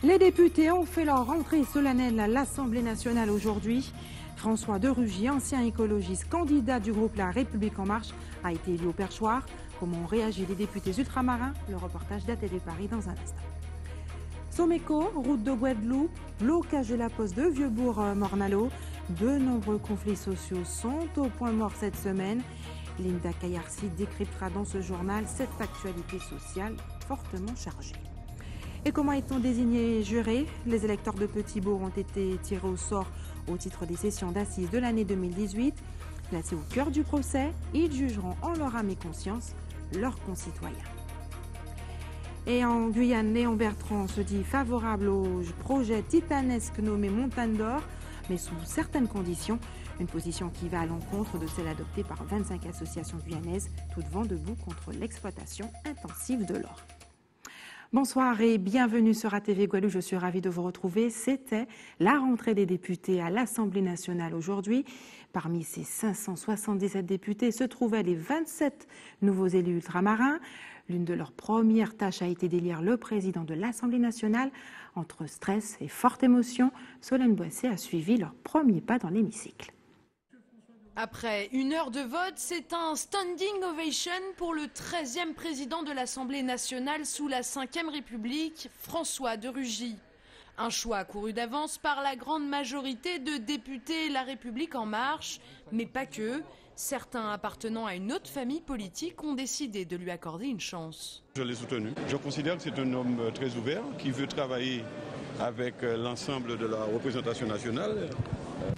Les députés ont fait leur rentrée solennelle à l'Assemblée nationale aujourd'hui. François de Rugy, ancien écologiste, candidat du groupe La République En Marche, a été élu au perchoir. Comment ont réagi les députés ultramarins? Le reportage d'ATV Paris dans un instant. Soméco, route de Guadeloupe, blocage de la poste de Vieux-Bourg-Mornalo. De nombreux conflits sociaux sont au point mort cette semaine. Linda Kayarsi décryptera dans ce journal cette actualité sociale fortement chargée. Et comment est-on désigné juré? Les électeurs de Petit-Bourg ont été tirés au sort au titre des sessions d'assises de l'année 2018. Placés au cœur du procès, ils jugeront en leur âme et conscience leurs concitoyens. Et en Guyane, Léon Bertrand se dit favorable au projet titanesque nommé Montagne d'Or, mais sous certaines conditions. Une position qui va à l'encontre de celle adoptée par 25 associations guyanaises, toutes vent debout contre l'exploitation intensive de l'or. Bonsoir et bienvenue sur ATV Guadeloupe, je suis ravie de vous retrouver. C'était la rentrée des députés à l'Assemblée nationale aujourd'hui. Parmi ces 577 députés se trouvaient les 27 nouveaux élus ultramarins. L'une de leurs premières tâches a été d'élire le président de l'Assemblée nationale. Entre stress et forte émotion, Solène Boissé a suivi leur premier pas dans l'hémicycle. Après 1 heure de vote, c'est un standing ovation pour le 13e président de l'Assemblée nationale sous la 5e République, François de Rugy. Un choix couru d'avance par la grande majorité de députés La République En Marche, mais pas que. Certains appartenant à une autre famille politique ont décidé de lui accorder une chance. Je l'ai soutenu. Je considère que c'est un homme très ouvert qui veut travailler avec l'ensemble de la représentation nationale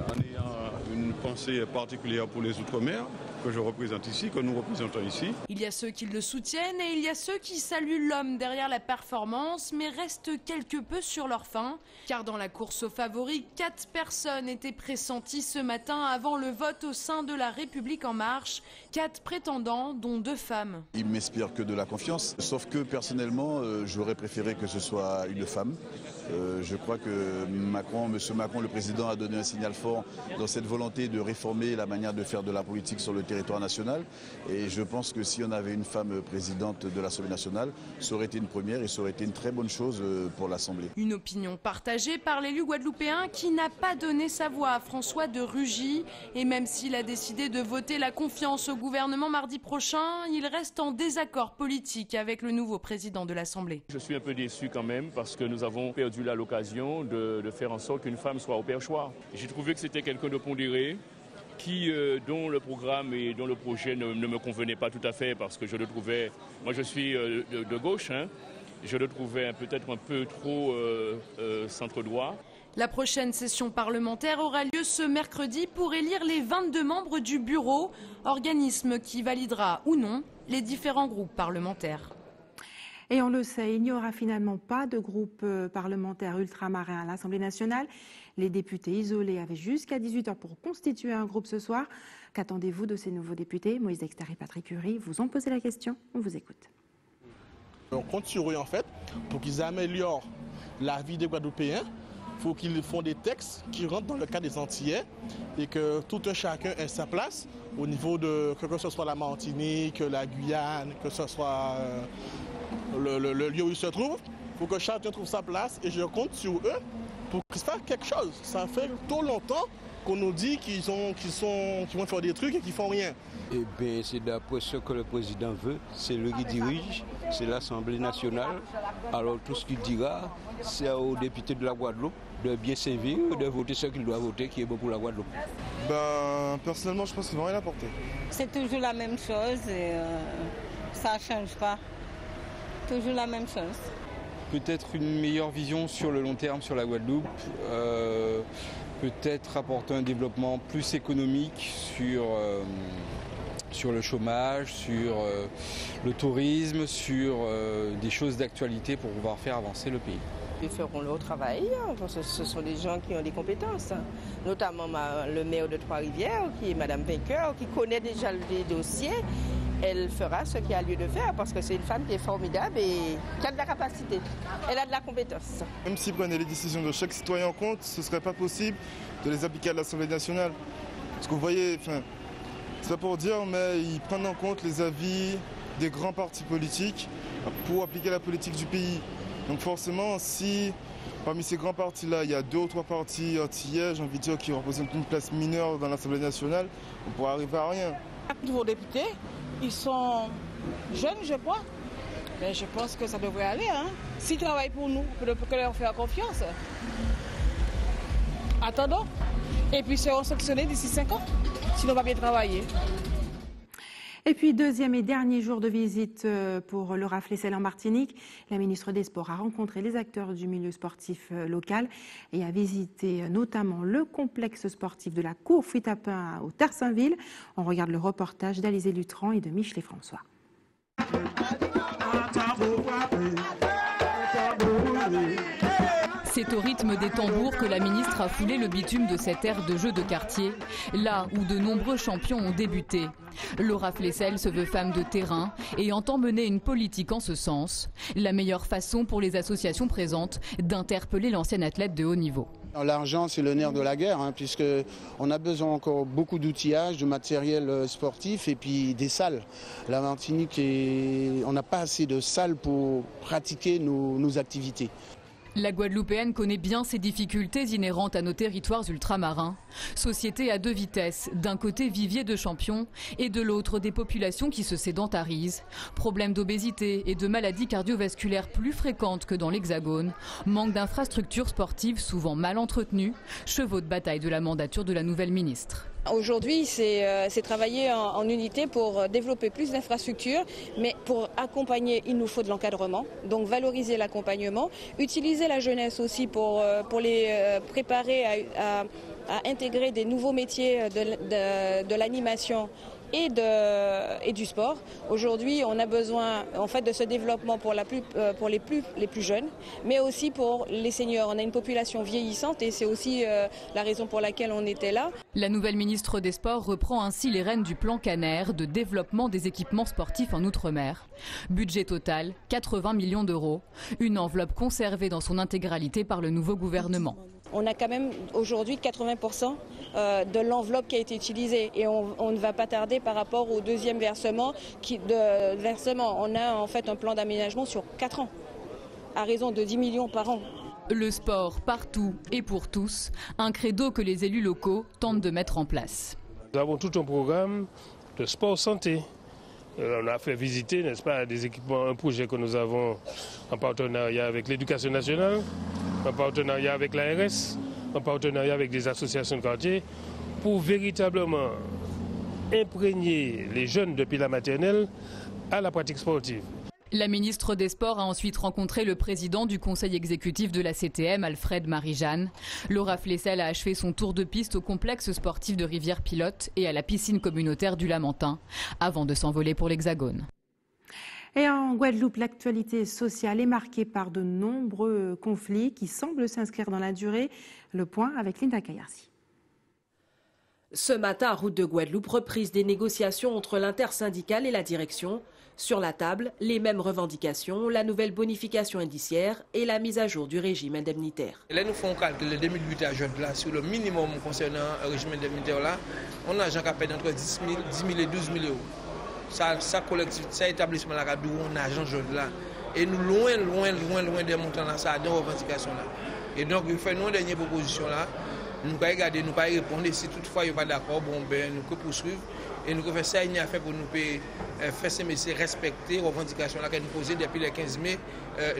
en ayant une pensée particulière pour les Outre-mer que je représente ici, que nous représentons ici. Il y a ceux qui le soutiennent et il y a ceux qui saluent l'homme derrière la performance, mais restent quelque peu sur leur faim. Car dans la course aux favoris, 4 personnes étaient pressenties ce matin avant le vote au sein de La République En Marche. 4 prétendants, dont 2 femmes. Il m'inspire que de la confiance, sauf que personnellement, j'aurais préféré que ce soit une femme. Je crois que M. Macron, le président, a donné un signal fort dans cette volonté de réformer la manière de faire de la politique sur le territoire national. Et je pense que si on avait une femme présidente de l'Assemblée nationale, ça aurait été une première et ça aurait été une très bonne chose pour l'Assemblée. Une opinion partagée par l'élu guadeloupéen qui n'a pas donné sa voix à François de Rugy. Et même s'il a décidé de voter la confiance au gouvernement mardi prochain, il reste en désaccord politique avec le nouveau président de l'Assemblée. Je suis un peu déçu quand même parce que nous avons perdu l'occasion de faire en sorte qu'une femme soit au perchoir. J'ai trouvé que c'était quelqu'un de pondéré, dont le programme et dont le projet ne me convenait pas tout à fait parce que je le trouvais, moi je suis de gauche, je le trouvais peut-être un peu trop centre-droit. La prochaine session parlementaire aura lieu ce mercredi pour élire les 22 membres du bureau, organisme qui validera ou non les différents groupes parlementaires. Et on le sait, il n'y aura finalement pas de groupe parlementaire ultramarin à l'Assemblée nationale. Les députés isolés avaient jusqu'à 18h pour constituer un groupe ce soir. Qu'attendez-vous de ces nouveaux députés? Moïse Dexter et Patrick Curie vous ont posé la question, on vous écoute. On compte sur eux en fait pour qu'ils améliorent la vie des Guadeloupéens. Il faut qu'ils font des textes qui rentrent dans le cadre des Antillais et que tout un chacun ait sa place au niveau de, que ce soit la Martinique, la Guyane, que ce soit le lieu où ils se trouvent. Il faut que chacun trouve sa place et je compte sur eux pour qu'ils fassent quelque chose. Ça fait trop longtemps qu'on nous dit qu'ils vont faire des trucs et qu'ils font rien. Eh bien, c'est d'après ce que le président veut, c'est lui qui dirige, c'est l'Assemblée nationale. Alors tout ce qu'il dira, c'est aux députés de la Guadeloupe de bien servir, de voter ce qu'il doit voter, qui est bon pour la Guadeloupe. Personnellement, je pense qu'ils vont rien apporter. C'est toujours la même chose et ça ne change pas. Toujours la même chose. Peut-être une meilleure vision sur le long terme sur la Guadeloupe. Peut-être apporter un développement plus économique sur le chômage, sur le tourisme, sur des choses d'actualité pour pouvoir faire avancer le pays. Ils feront leur travail, ce sont des gens qui ont des compétences, notamment le maire de Trois-Rivières, qui est Madame Vainqueur, qui connaît déjà les dossiers elle fera ce qu'il y a lieu de faire parce que c'est une femme qui est formidable et qui a de la capacité. Elle a de la compétence. Même s'ils prenaient les décisions de chaque citoyen en compte, ce ne serait pas possible de les appliquer à l'Assemblée nationale. Parce que vous voyez, c'est pas pour dire, mais ils prennent en compte les avis des grands partis politiques pour appliquer la politique du pays. Donc forcément, si parmi ces grands partis-là, il y a 2 ou 3 partis antillais, j'ai envie de dire, qui représentent une place mineure dans l'Assemblée nationale, on pourrait arriver à rien. Les nouveaux députés, ils sont jeunes, je crois. Mais je pense que ça devrait aller. S'ils travaillent pour nous, on peut leur faire confiance. Attendons. Et puis seront sanctionnés d'ici 5 ans, s'ils n'ont pas bien travaillé. Et puis, deuxième et dernier jour de visite pour Laura Flessel en Martinique. La ministre des Sports a rencontré les acteurs du milieu sportif local et a visité notamment le complexe sportif de la Cour Fuitapin au Terre-Saint-Ville. On regarde le reportage d'Alizé Lutran et de Michelet François. C'est au rythme des tambours que la ministre a foulé le bitume de cette aire de jeu de quartier, là où de nombreux champions ont débuté. Laura Flessel se veut femme de terrain et entend mener une politique en ce sens. La meilleure façon pour les associations présentes d'interpeller l'ancienne athlète de haut niveau. L'argent, c'est le nerf de la guerre, puisqu'on a besoin encore beaucoup d'outillage, de matériel sportif et puis des salles. La Martinique, on n'a pas assez de salles pour pratiquer nos activités. La Guadeloupéenne connaît bien ces difficultés inhérentes à nos territoires ultramarins. Société à 2 vitesses, d'un côté vivier de champions et de l'autre des populations qui se sédentarisent. Problèmes d'obésité et de maladies cardiovasculaires plus fréquentes que dans l'Hexagone. Manque d'infrastructures sportives souvent mal entretenues. Chevaux de bataille de la mandature de la nouvelle ministre. Aujourd'hui, c'est travailler en unité pour développer plus d'infrastructures, mais pour accompagner, il nous faut de l'encadrement, donc valoriser l'accompagnement, utiliser la jeunesse aussi pour les préparer à intégrer des nouveaux métiers de l'animation et du sport. Aujourd'hui, on a besoin en fait de ce développement pour les plus jeunes, mais aussi pour les seniors. On a une population vieillissante et c'est aussi la raison pour laquelle on était là. La nouvelle ministre des Sports reprend ainsi les rênes du plan Caner de développement des équipements sportifs en Outre-mer. Budget total, 80 millions d'euros. Une enveloppe conservée dans son intégralité par le nouveau gouvernement. On a quand même aujourd'hui 80% de l'enveloppe qui a été utilisée et on ne va pas tarder par rapport au deuxième versement. On a en fait un plan d'aménagement sur 4 ans, à raison de 10 millions par an. Le sport partout et pour tous, un credo que les élus locaux tentent de mettre en place. Nous avons tout un programme de sport santé. On a fait visiter, n'est-ce pas, des équipements, un projet que nous avons en partenariat avec l'Éducation nationale, en partenariat avec l'ARS, en partenariat avec des associations de quartier, pour véritablement imprégner les jeunes depuis la maternelle à la pratique sportive. La ministre des Sports a ensuite rencontré le président du conseil exécutif de la CTM, Alfred Marie-Jeanne. Laura Flessel a achevé son tour de piste au complexe sportif de Rivière-Pilote et à la piscine communautaire du Lamentin, avant de s'envoler pour l'Hexagone. Et en Guadeloupe, l'actualité sociale est marquée par de nombreux conflits qui semblent s'inscrire dans la durée. Le point avec Linda Kayarsi. Ce matin, route de Guadeloupe, reprise des négociations entre l'intersyndicale et la direction. Sur la table, les mêmes revendications, la nouvelle bonification indiciaire et la mise à jour du régime indemnitaire. Là, nous faisons calcul de 2008 à aujourd'hui, sur le minimum concernant le régime indemnitaire, là, on a un gens qui a payé entre 10 000 et 12 000 euros. Ça collectivité, ça établissement là, on a agent aujourd'hui là. Et nous loin des montants là, ça a des revendications là. Et donc, il fait nos dernières propositions là. Nous pouvons regarder, nous pouvons répondre. Si toutefois il n'y a pas d'accord, bon, ben, nous pouvons poursuivre. Et nous faisons ça, il y a fait pour nous faire ces messieurs respecter les revendications que nous posons depuis le 15 mai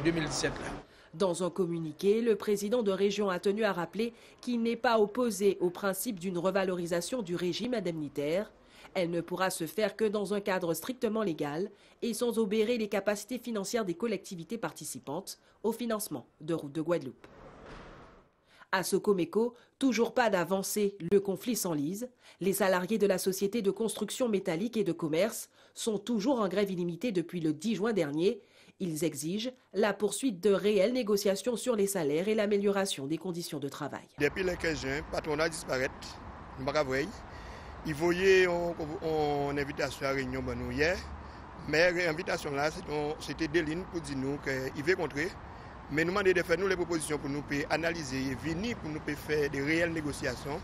2017. Là. Dans un communiqué, le président de région a tenu à rappeler qu'il n'est pas opposé au principe d'une revalorisation du régime indemnitaire. Elle ne pourra se faire que dans un cadre strictement légal et sans obérer les capacités financières des collectivités participantes au financement de Route de Guadeloupe. À Socoméco, toujours pas d'avancée, le conflit s'enlise. Les salariés de la société de construction métallique et de commerce sont toujours en grève illimitée depuis le 10 juin dernier. Ils exigent la poursuite de réelles négociations sur les salaires et l'amélioration des conditions de travail. Depuis le 15 juin, le patronat disparaît, nous ne pouvons pas voir. Il voyait une invitation à réunion hier, mais l'invitation là, c'était des lignes pour dire nous qu'il veut contrer. Mais nous demandons de faire nous les propositions pour nous analyser, venir pour nous faire des réelles négociations.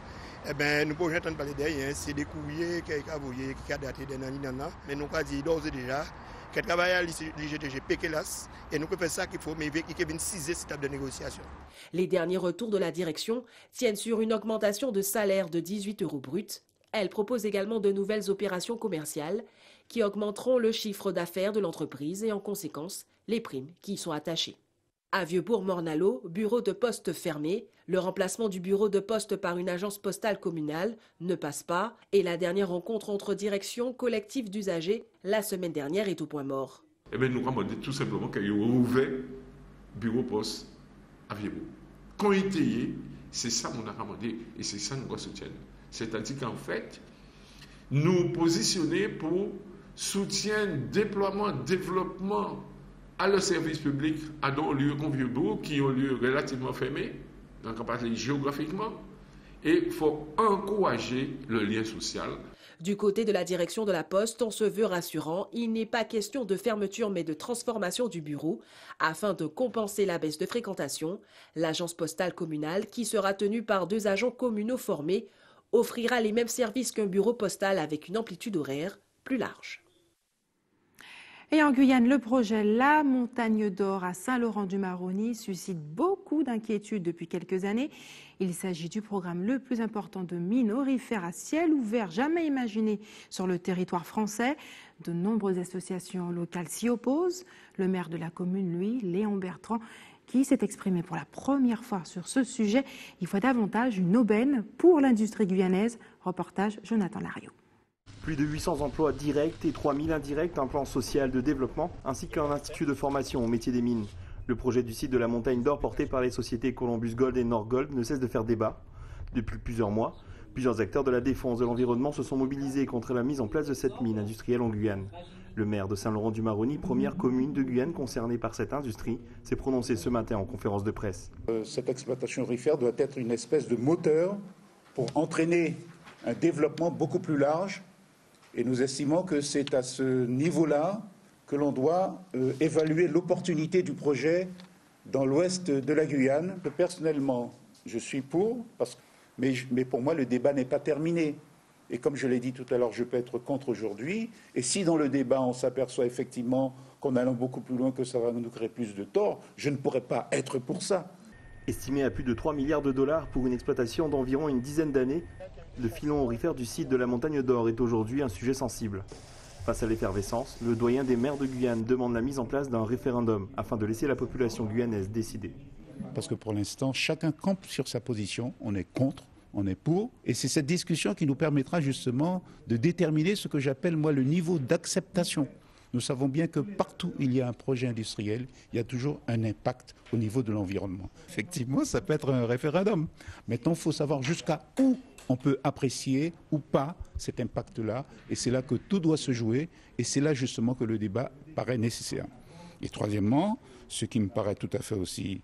Eh bien, nous pouvons entendre parler derrière, c'est des courriers qui ont daté d'un an, mais nous avons dit d'ores et déjà que le travail à l'IGTG péquelas et nous pouvons faire ça qu'il faut, mais il y a 6 étapes de négociation. Les derniers retours de la direction tiennent sur une augmentation de salaire de 18 € bruts. Elle propose également de nouvelles opérations commerciales qui augmenteront le chiffre d'affaires de l'entreprise et en conséquence les primes qui y sont attachées. À Vieux-Bourg-Mornalo, bureau de poste fermé, le remplacement du bureau de poste par une agence postale communale ne passe pas et la dernière rencontre entre directions collectives d'usagers la semaine dernière est au point mort. Eh bien, nous avons dit tout simplement qu'il y a ouvert bureau poste à Vieux-Bourg. Quand il était, c'est ça qu'on a demandé et c'est ça que nous soutiennons. C'est-à-dire qu'en fait, nous positionner pour soutien, déploiement, développement à le service public à des lieux comme Vieux-Bourg qui ont lieu relativement fermés, donc on parle géographiquement, et il faut encourager le lien social. Du côté de la direction de la Poste, on se veut rassurant, il n'est pas question de fermeture mais de transformation du bureau afin de compenser la baisse de fréquentation. L'agence postale communale, qui sera tenue par 2 agents communaux formés, offrira les mêmes services qu'un bureau postal avec une amplitude horaire plus large. Et en Guyane, le projet La Montagne d'Or à Saint-Laurent-du-Maroni suscite beaucoup d'inquiétudes depuis quelques années. Il s'agit du programme le plus important de mines aurifères à ciel ouvert jamais imaginé sur le territoire français. De nombreuses associations locales s'y opposent. Le maire de la commune, lui, Léon Bertrand, qui s'est exprimé pour la première fois sur ce sujet, il voit davantage une aubaine pour l'industrie guyanaise. Reportage Jonathan Lariot. Plus de 800 emplois directs et 3000 indirects, un plan social de développement ainsi qu'un institut de formation au métier des mines. Le projet du site de la Montagne d'Or porté par les sociétés Columbus Gold et Nord Gold ne cesse de faire débat. Depuis plusieurs mois, plusieurs acteurs de la défense de l'environnement se sont mobilisés contre la mise en place de cette mine industrielle en Guyane. Le maire de Saint-Laurent-du-Maroni, première commune de Guyane concernée par cette industrie, s'est prononcé ce matin en conférence de presse. Cette exploitation aurifère doit être une espèce de moteur pour entraîner un développement beaucoup plus large. Et nous estimons que c'est à ce niveau-là que l'on doit évaluer l'opportunité du projet dans l'ouest de la Guyane. Personnellement, je suis pour, mais pour moi, le débat n'est pas terminé. Et comme je l'ai dit tout à l'heure, je peux être contre aujourd'hui. Et si dans le débat, on s'aperçoit effectivement qu'en allant beaucoup plus loin, que ça va nous créer plus de tort, je ne pourrais pas être pour ça. Estimé à plus de 3 milliards de dollars pour une exploitation d'environ une dizaine d'années, le filon aurifère du site de la Montagne d'Or est aujourd'hui un sujet sensible. Face à l'effervescence, le doyen des maires de Guyane demande la mise en place d'un référendum afin de laisser la population guyanaise décider. Parce que pour l'instant, chacun campe sur sa position, on est contre, on est pour, et c'est cette discussion qui nous permettra justement de déterminer ce que j'appelle moi le niveau d'acceptation. Nous savons bien que partout où il y a un projet industriel, il y a toujours un impact au niveau de l'environnement. Effectivement, ça peut être un référendum. Maintenant, il faut savoir jusqu'à où on peut apprécier ou pas cet impact-là. Et c'est là que tout doit se jouer. Et c'est là justement que le débat paraît nécessaire. Et troisièmement, ce qui me paraît tout à fait aussi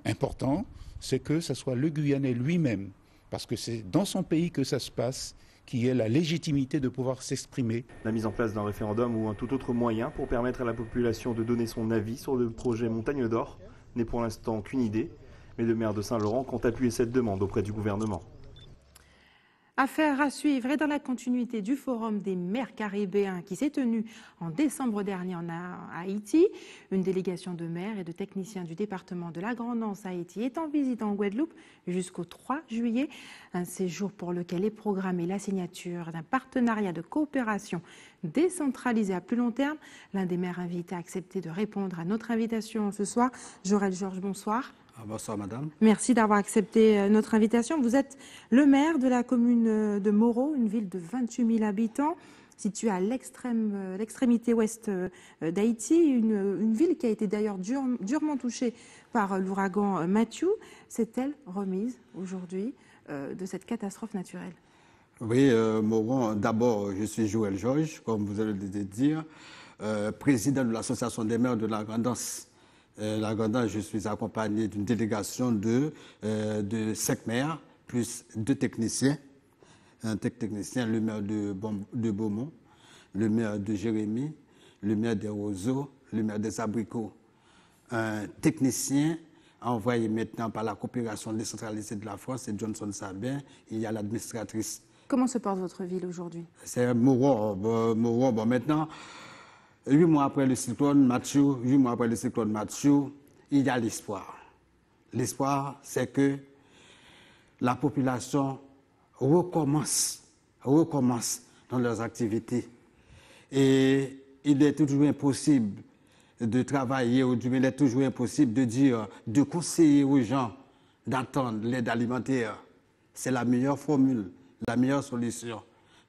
important, c'est que ce soit le Guyanais lui-même, parce que c'est dans son pays que ça se passe, qui ait la légitimité de pouvoir s'exprimer. La mise en place d'un référendum ou un tout autre moyen pour permettre à la population de donner son avis sur le projet Montagne d'Or n'est pour l'instant qu'une idée, mais le maire de Saint-Laurent compte appuyer cette demande auprès du gouvernement. Affaire à suivre et dans la continuité du Forum des maires caribéens qui s'est tenu en décembre dernier en Haïti. Une délégation de maires et de techniciens du département de la Grande-Anse Haïti est en visite en Guadeloupe jusqu'au 3 juillet. Un séjour pour lequel est programmée la signature d'un partenariat de coopération décentralisé à plus long terme. L'un des maires invités a accepté de répondre à notre invitation ce soir. Jorel Georges, bonsoir. Bonsoir madame. Merci d'avoir accepté notre invitation. Vous êtes le maire de la commune de Moro, une ville de 28 000 habitants, située à l'extrémité ouest d'Haïti, une ville qui a été d'ailleurs durement touchée par l'ouragan Matthew. S'est-elle remise aujourd'hui de cette catastrophe naturelle? Oui, Moro, d'abord je suis Joël Georges, comme vous allez le dire, président de l'association des maires de la Grande-Anse. La Grande-Anse, je suis accompagné d'une délégation de 5 maires, plus 2 techniciens. un technicien, le maire de Beaumont, le maire de Jérémy, le maire des Roseaux, le maire des Abricots. Un technicien envoyé maintenant par la coopération décentralisée de la France, c'est Johnson Sabin, il y a l'administratrice. Comment se porte votre ville aujourd'hui? C'est Moron. Bon, maintenant, 8 mois après le cyclone Mathieu, il y a l'espoir. L'espoir, c'est que la population recommence dans leurs activités. Et il est toujours impossible de travailler, ou du moins il est toujours impossible de conseiller aux gens d'attendre l'aide alimentaire. C'est la meilleure formule, la meilleure solution.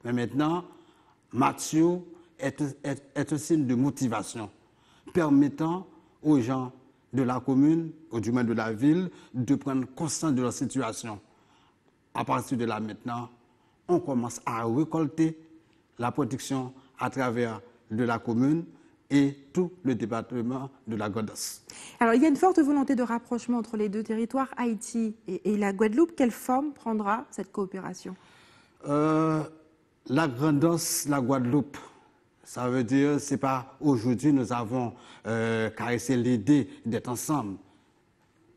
Mais maintenant, Mathieu est un signe de motivation, permettant aux gens de la commune, ou du moins de la ville, de prendre conscience de leur situation. À partir de là maintenant, on commence à récolter la production à travers de la commune et tout le département de la Gondas. Alors, il y a une forte volonté de rapprochement entre les deux territoires, Haïti et la Guadeloupe. Quelle forme prendra cette coopération? La Gondas, la Guadeloupe, ça veut dire, c'est pas aujourd'hui nous avons caressé l'idée d'être ensemble.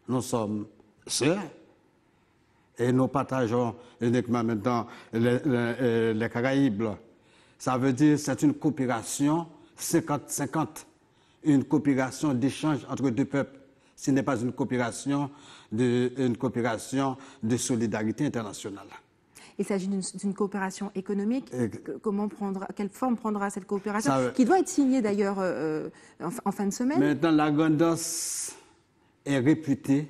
Nous sommes sœurs et nous partageons uniquement maintenant les Caraïbes. Ça veut dire c'est une coopération 50-50, une coopération d'échange entre deux peuples. Ce n'est pas une coopération de solidarité internationale. Il s'agit d'une coopération économique. Quelle forme prendra cette coopération, qui doit être signée d'ailleurs en fin de semaine? Maintenant, la Gondas est réputée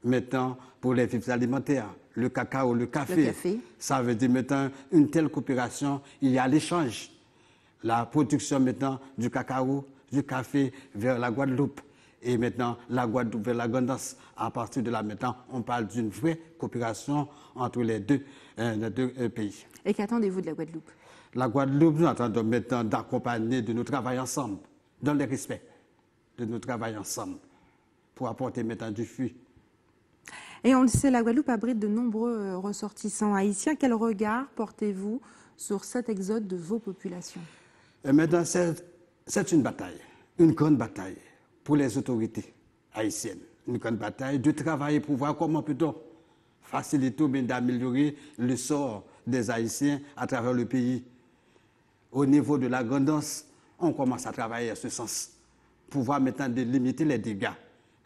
maintenant pour les vivres alimentaires, le cacao, le café. Ça veut dire maintenant une telle coopération, il y a l'échange. La production maintenant du cacao, du café vers la Guadeloupe. Et maintenant, la Guadeloupe vers la Gondas. À partir de là, maintenant, on parle d'une vraie coopération entre les deux pays. Et qu'attendez-vous de la Guadeloupe? La Guadeloupe, nous attendons maintenant d'accompagner, de nous travailler ensemble, dans le respect, de nous travailler ensemble, pour apporter maintenant du fruit. Et on le sait, la Guadeloupe abrite de nombreux ressortissants haïtiens. Quel regard portez-vous sur cet exode de vos populations? Et maintenant, c'est une bataille, une grande bataille pour les autorités haïtiennes. Une grande bataille de travailler pour voir comment peut-on faciliter ou bien d'améliorer le sort des Haïtiens à travers le pays. Au niveau de la Gondas, on commence à travailler à ce sens. Pouvoir maintenant limiter les dégâts.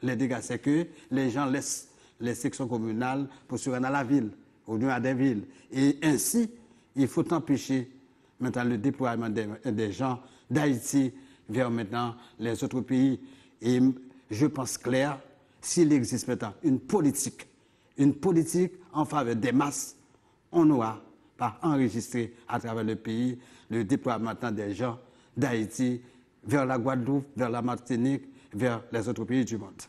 Les dégâts, c'est que les gens laissent les sections communales pour se rendre à la ville, ou bien à des villes. Et ainsi, il faut empêcher maintenant le déploiement des gens d'Haïti vers maintenant les autres pays. Et je pense clair, s'il existe maintenant une politique en faveur des masses, on n'aura pas enregistré à travers le pays le déploiement des gens d'Haïti vers la Guadeloupe, vers la Martinique, vers les autres pays du monde.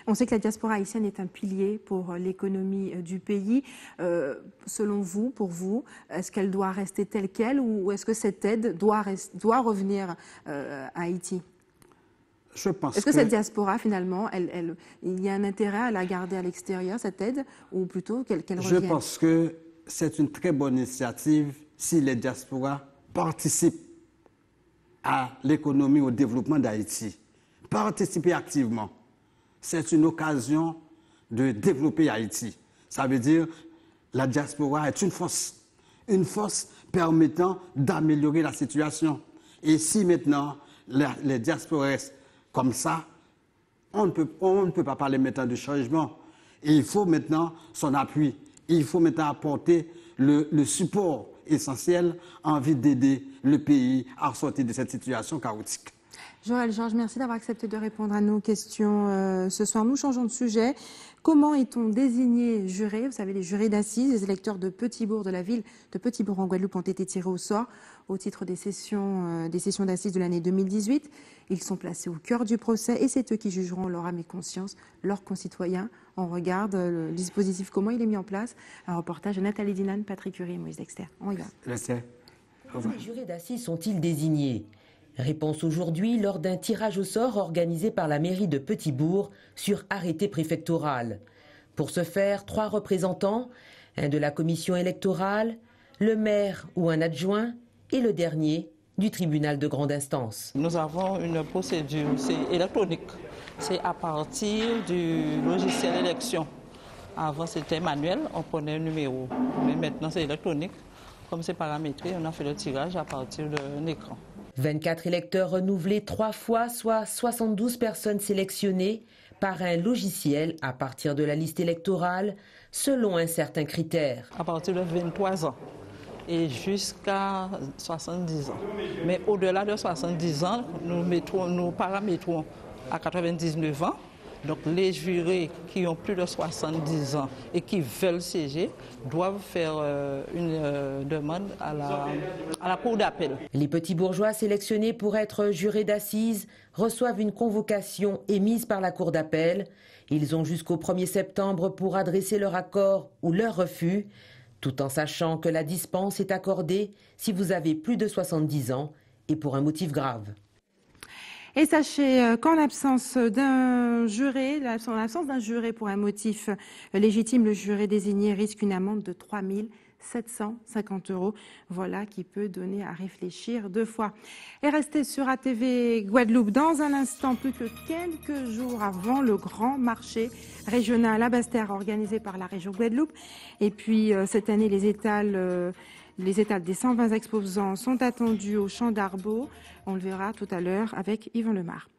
On sait que la diaspora haïtienne est un pilier pour l'économie du pays. Selon vous, pour vous, est-ce qu'elle doit rester telle qu'elle ou est-ce que cette aide doit revenir à Haïti? Est-ce que cette diaspora, finalement, il y a un intérêt à la garder à l'extérieur, cette aide, ou plutôt qu'elle revienne? Je pense que c'est une très bonne initiative si les diasporas participent à l'économie, au développement d'Haïti. Participer activement. C'est une occasion de développer Haïti. Ça veut dire que la diaspora est une force permettant d'améliorer la situation. Et si maintenant les diasporas restent comme ça, on ne peut pas parler maintenant de changement. Et il faut maintenant son appui. Il faut maintenant apporter le support essentiel en vue d'aider le pays à sortir de cette situation chaotique. Joël Georges, merci d'avoir accepté de répondre à nos questions ce soir. Nous changeons de sujet. Comment est-on désigné juré? Vous savez, les jurés d'assises, les électeurs de Petit-Bourg de la ville de Petit-Bourg en Guadeloupe ont été tirés au sort au titre des sessions d'assises de l'année 2018. Ils sont placés au cœur du procès et c'est eux qui jugeront leur âme et conscience, leurs concitoyens. On regarde le dispositif, comment il est mis en place. Un reportage de Nathalie Dinan, Patrick Curie et Moïse Dexter. On y va. Comment les jurés d'assises sont-ils désignés? Réponse aujourd'hui lors d'un tirage au sort organisé par la mairie de Petit-Bourg sur arrêté préfectoral. Pour ce faire, 3 représentants, un de la commission électorale, le maire ou un adjoint et le dernier du tribunal de grande instance. Nous avons une procédure, c'est électronique. C'est à partir du logiciel élection. Avant c'était manuel, on prenait un numéro. Mais maintenant c'est électronique. Comme c'est paramétré, on a fait le tirage à partir d'un écran. 24 électeurs renouvelés 3 fois, soit 72 personnes sélectionnées par un logiciel à partir de la liste électorale, selon un certain critère. À partir de 23 ans et jusqu'à 70 ans. Mais au-delà de 70 ans, nous paramétrons à 99 ans. Donc les jurés qui ont plus de 70 ans et qui veulent siéger doivent faire une demande à la cour d'appel. Les petits bourgeois sélectionnés pour être jurés d'assises reçoivent une convocation émise par la cour d'appel. Ils ont jusqu'au 1er septembre pour adresser leur accord ou leur refus, tout en sachant que la dispense est accordée si vous avez plus de 70 ans et pour un motif grave. Et sachez qu'en l'absence d'un juré, pour un motif légitime, le juré désigné risque une amende de 3 750 €. Voilà qui peut donner à réfléchir 2 fois. Et restez sur ATV Guadeloupe dans un instant, plus que quelques jours avant le grand marché régional à Basse-Terre organisé par la région Guadeloupe. Et puis cette année, les étals des 120 exposants sont attendus au Champ d'Arbaud. On le verra tout à l'heure avec Yvan Lemar.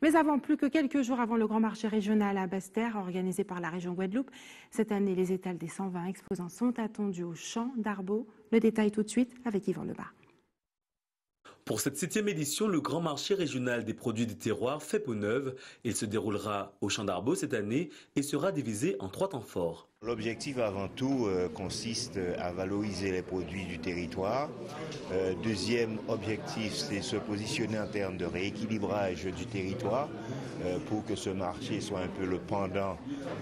Mais avant, plus que quelques jours avant le grand marché régional à Basse-Terre, organisé par la région Guadeloupe, cette année, les étals des 120 exposants sont attendus au Champ d'Arbaud. Le détail tout de suite avec Yvan Lemar. Pour cette 7e édition, le grand marché régional des produits des terroirs fait peau neuve. Il se déroulera au Champ d'Arbaud cette année et sera divisé en 3 temps forts. L'objectif avant tout consiste à valoriser les produits du territoire. Deuxième objectif, c'est se positionner en termes de rééquilibrage du territoire pour que ce marché soit un peu le pendant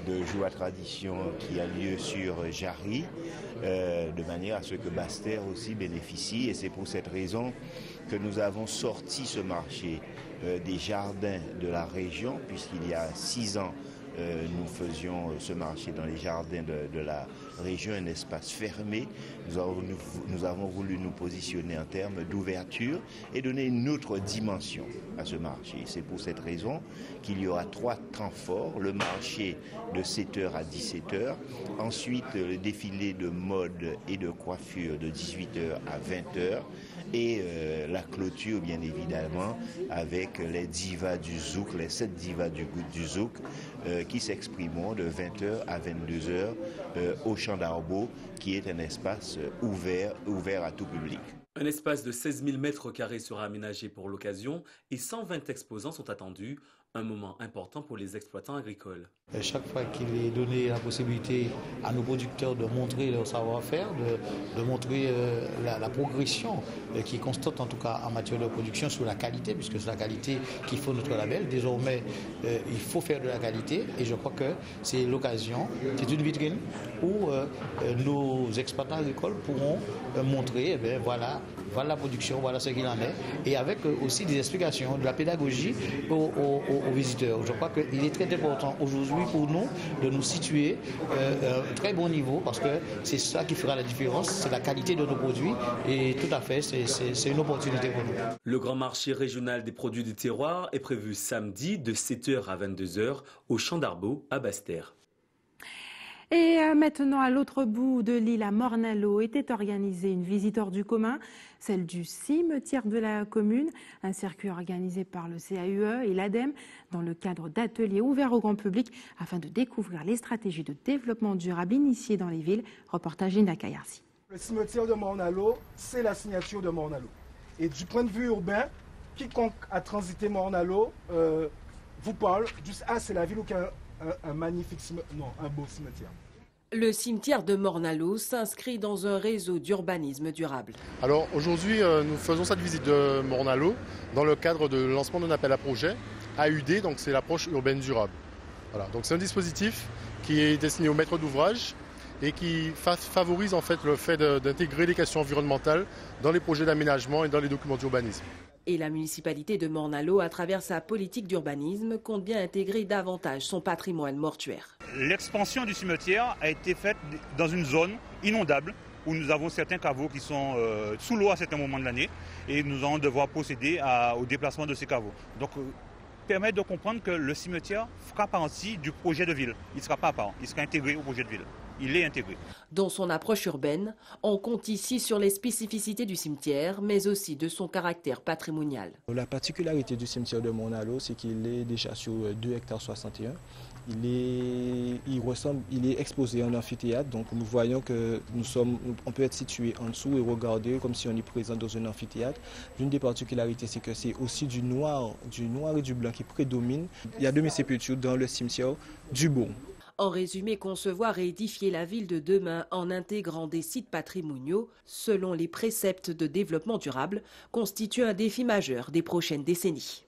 de Joua Tradition qui a lieu sur Jarry, de manière à ce que Basse-Terre aussi bénéficie. Et c'est pour cette raison que nous avons sorti ce marché des jardins de la région, puisqu'il y a 6 ans, nous faisions ce marché dans les jardins de la région, un espace fermé. Nous avons voulu nous positionner en termes d'ouverture et donner une autre dimension à ce marché. C'est pour cette raison qu'il y aura 3 temps forts, le marché de 7h à 17h, ensuite le défilé de mode et de coiffure de 18h à 20h, et la clôture, bien évidemment, avec les divas du zouk, les 7 divas du zouk, qui s'exprimeront de 20h à 22h au Champ d'Arbaud, qui est un espace ouvert à tout public. Un espace de 16 000 m² sera aménagé pour l'occasion et 120 exposants sont attendus. Un moment important pour les exploitants agricoles. Chaque fois qu'il est donné la possibilité à nos producteurs de montrer leur savoir-faire, de montrer la progression qui est constante en tout cas en matière de production sur la qualité, puisque c'est la qualité qu'il faut notre label. Désormais, il faut faire de la qualité et je crois que c'est l'occasion, c'est une vitrine où nos exploitants agricoles pourront montrer, voilà la production, voilà ce qu'il en est, et avec aussi des explications, de la pédagogie aux visiteurs. Je crois qu'il est très important aujourd'hui pour nous de nous situer à un très bon niveau parce que c'est ça qui fera la différence, c'est la qualité de nos produits et tout à fait, c'est une opportunité pour nous. Le grand marché régional des produits du terroir est prévu samedi de 7h à 22h au Champ d'Arbaud à Basse-Terre. Et maintenant, à l'autre bout de l'île, à Morne-à-l'Eau, était organisée une visite hors du commun, celle du cimetière de la commune, un circuit organisé par le CAUE et l'ADEME dans le cadre d'ateliers ouverts au grand public afin de découvrir les stratégies de développement durable initiées dans les villes. Reportage Linda Kayarsi. Le cimetière de Morne-à-l'Eau, c'est la signature de Morne-à-l'Eau. Et du point de vue urbain, quiconque a transité Morne-à-l'Eau vous parle juste « Ah, c'est la ville où il y a un magnifique cimetière, non, un beau cimetière ». Le cimetière de Morne-à-l'Eau s'inscrit dans un réseau d'urbanisme durable. Alors aujourd'hui, nous faisons cette visite de Morne-à-l'Eau dans le cadre de lancement d'un appel à projet AUD, donc c'est l'approche urbaine durable. Voilà, donc c'est un dispositif qui est destiné aux maîtres d'ouvrage et qui favorise en fait le fait d'intégrer les questions environnementales dans les projets d'aménagement et dans les documents d'urbanisme. Et la municipalité de Morne-à-l'Eau, à travers sa politique d'urbanisme, compte bien intégrer davantage son patrimoine mortuaire. L'expansion du cimetière a été faite dans une zone inondable où nous avons certains caveaux qui sont sous l'eau à certains moments de l'année et nous allons devoir procéder au déplacement de ces caveaux. Donc, permettre de comprendre que le cimetière fera partie du projet de ville. Il ne sera pas à part, il sera intégré au projet de ville. Il est intégré. Dans son approche urbaine, on compte ici sur les spécificités du cimetière, mais aussi de son caractère patrimonial. La particularité du cimetière de Morne-à-l'Eau, c'est qu'il est déjà sur 2,61 hectares. Il est exposé en amphithéâtre, donc nous voyons que on peut être situé en dessous et regarder comme si on est présent dans un amphithéâtre. L'une des particularités, c'est que c'est aussi du noir et du blanc qui prédomine. Il y a demi-sépultures dans le cimetière du Beaune. En résumé, concevoir et édifier la ville de demain en intégrant des sites patrimoniaux, selon les préceptes de développement durable, constitue un défi majeur des prochaines décennies.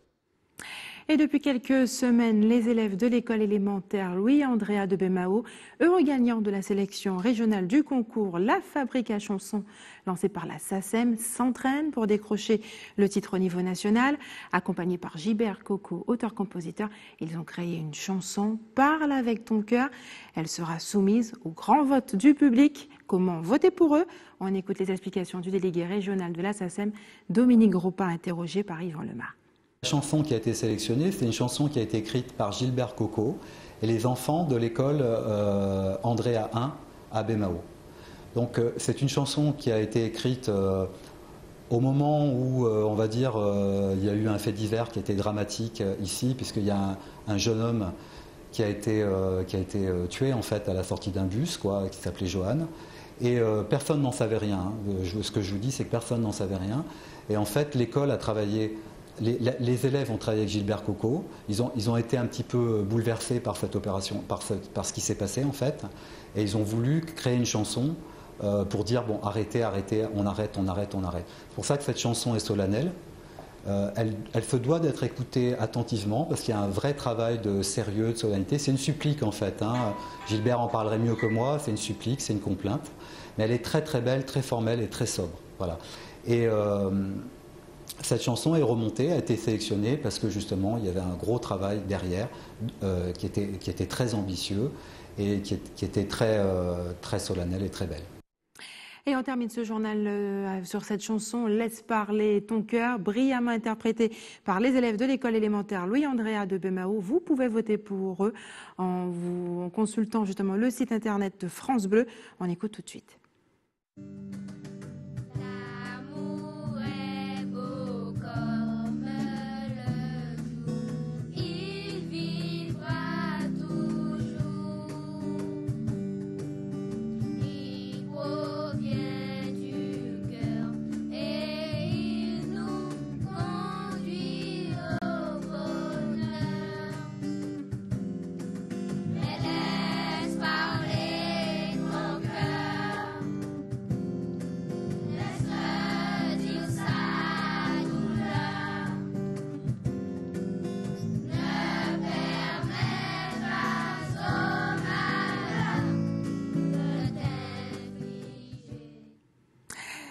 Et depuis quelques semaines, les élèves de l'école élémentaire Louis-Andréa de Bemao, heureux gagnants de la sélection régionale du concours La Fabrique à chansons lancé par la SACEM, s'entraînent pour décrocher le titre au niveau national. Accompagnés par Gilbert Coco, auteur-compositeur, ils ont créé une chanson « Parle avec ton cœur ». Elle sera soumise au grand vote du public. Comment voter pour eux? On écoute les explications du délégué régional de la SACEM, Dominique Gropin, interrogé par Yvan Lemar. La chanson qui a été sélectionnée, c'est une chanson qui a été écrite par Gilbert Coco et les enfants de l'école Andréa 1 à Bemao. Donc c'est une chanson qui a été écrite au moment où, on va dire, il y a eu un fait divers qui était dramatique ici, puisqu'il y a un jeune homme qui a été tué en fait à la sortie d'un bus, qui s'appelait Johan. Et personne n'en savait rien. Ce que je vous dis, c'est que personne n'en savait rien. Et en fait, l'école a travaillé. Les élèves ont travaillé avec Gilbert Coco. Ils ont été un petit peu bouleversés par cette opération, par ce qui s'est passé en fait. Et ils ont voulu créer une chanson pour dire bon, arrêtez, on arrête. C'est pour ça que cette chanson est solennelle. Elle se doit d'être écoutée attentivement parce qu'il y a un vrai travail de sérieux, de solennité. C'est une supplique en fait. Gilbert en parlerait mieux que moi. C'est une supplique, c'est une complainte. Mais elle est très très belle, très formelle et très sobre. Voilà. Et cette chanson est remontée, a été sélectionnée parce que justement il y avait un gros travail derrière qui était très ambitieux et qui était très solennel et très belle. Et on termine ce journal sur cette chanson « Laisse parler ton cœur », brillamment interprétée par les élèves de l'école élémentaire Louis-Andréa de Bemao. Vous pouvez voter pour eux en consultant justement le site internet de France Bleu. On écoute tout de suite.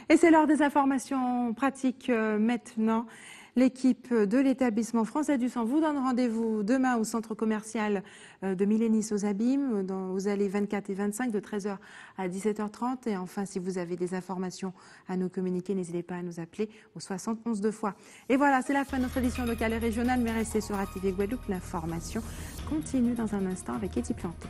Et c'est l'heure des informations pratiques maintenant. L'équipe de l'établissement Français du Sang vous donne rendez-vous demain au centre commercial de Milénis aux Abîmes, aux allées 24 et 25 de 13h à 17h30. Et enfin, si vous avez des informations à nous communiquer, n'hésitez pas à nous appeler au 71 2 fois. Et voilà, c'est la fin de notre édition locale et régionale, mais restez sur ATV Guadeloupe. L'information continue dans un instant avec Eddie Planté.